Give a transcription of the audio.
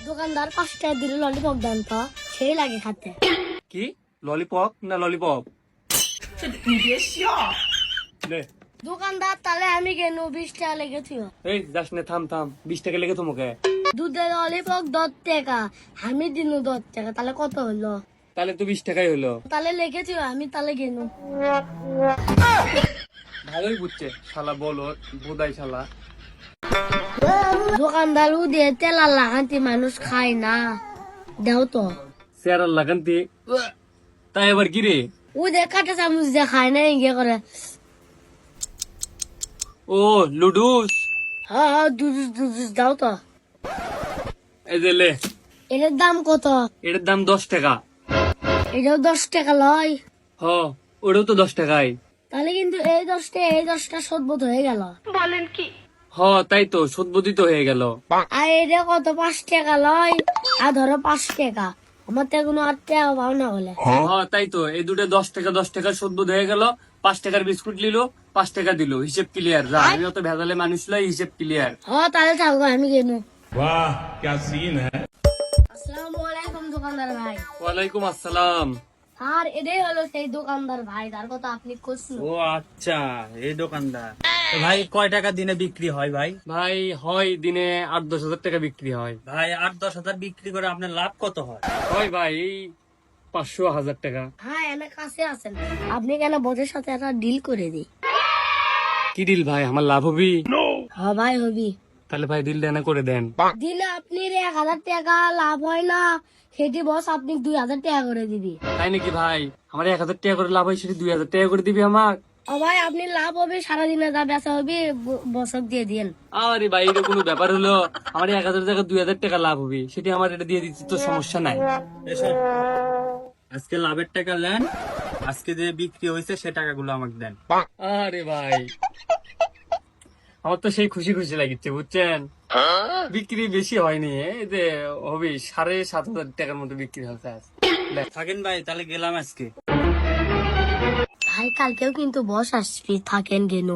দোকানদার 5 টাকা দিলে ললিপপ দেন তো, সেই লাগে খাতে। কি ললিপপ না ললিপপ? দোকানদার তাহলে আমি কেন 20 টাকা লেগেছিল। এই যাস না, থাম থাম, 20 টাকা লেগে তোমাকে। দুধের ললিপপ 10 টাকা, আমি দিনু 10 টাকা, তাহলে কত হলো? তাহলে তো 20 টাকাই হলো। তাহলে লেগেছিল, আমি তাহলে কেন। ভালোই বুঝছে শালা, বলো বোধাই শালা। দোকানদার দিয়ে তেল আর লাগান্তি মানুষ খায় না, দেও তো। চেয়ার লাগান্তি, তাই আবার কি রে? ও দিয়ে কাটা চামচ দিয়ে খায় না, ইয়ে করে। ও লুডুস। হ্যাঁ দুধ দুধ দাও তো। এই যে লে, এটার দাম কত? এটার দাম 10 টাকা। এটাও 10 টাকা লয়। হ, ওটাও তো 10 টাকাই। তাহলে কিন্তু এই 10টা সদবোধ হয়ে গেল। হ তাই তো, সদ্বোধিত হয়ে গেল। আর এটা কত? 5 টাকা লয়, আর ধরো 5 টাকা, আমার তো কোনো 8 টাকা পাও না বলে। হ তাই তো, এই দুটো 10 টাকা 10 টাকা সদ্বোধ হয়ে গেল। 5 টাকার বিস্কুট নিল, 5 টাকা দিল, হিসেব ক্লিয়ার। যা, আমি অত ভেজালে মানুষ লাই, হিসেব ক্লিয়ার। তাহলে থাকবো, আমি কেন। वाह क्या सीन है। আসসালামু আলাইকুম দোকানদার ভাই। ওয়ালাইকুম আসসালাম। আর এটাই হলো সেই দোকানদার ভাই, তার কথা আপনি খুঁজছেন। ও আচ্ছা, এই দোকানদার। তো ভাই কয় টাকা দিনে বিক্রি হয় ভাই? ভাই হয় দিনে 8-10 হাজার টাকা বিক্রি হয়। ভাই 8-10 হাজার বিক্রি করে আপনার লাভ কত হয়? হয় ভাই এই 500-1000 টাকা। হ্যাঁ এনে কাছে আছেন, আপনি কেন বোঝের সাথে একটা ডিল করে দিই। কি ডিল ভাই, আমার লাভ হবি? হ্যাঁ ভাই হবি। তাহলে ভাই ডিলটা না করে দেন। দিলে আপনি 1000 টাকা লাভ হয় না, সেটি বস আপনি 2000 টাকা করে দিবি। তাই নাকি ভাই? আমার 1000 টাকা করে লাভ হয়, সেটা 2000 টাকা করে দিবি আমার? ভাই আপনি লাভ হবে, সারাদিনে যা বেচা হবে বছর দিয়ে দিন। আরে ভাই, এটা কোনো ব্যাপার হলো? আমার 1000 টাকা 2000 টাকা লাভ হবে, সেটা আমার এটা দিয়ে দিচ্ছি তো, সমস্যা নাই। এসব আজকে লাভের টাকা নেন, আজকে যে বিক্রি হয়েছে সে টাকাগুলো আমাকে দেন। আরে ভাই, আমার তো সেই খুশি খুশি লাগিচ্ছে, বুঝছেন? বিক্রি বেশি হয়নি, এই যে হবে 7,500 টাকার মতো বিক্রি হচ্ছে আজ। থাকেন ভাই, তাহলে গেলাম আজকে। ভাই কালকেও কিন্তু বস আসবি, থাকেন কেন।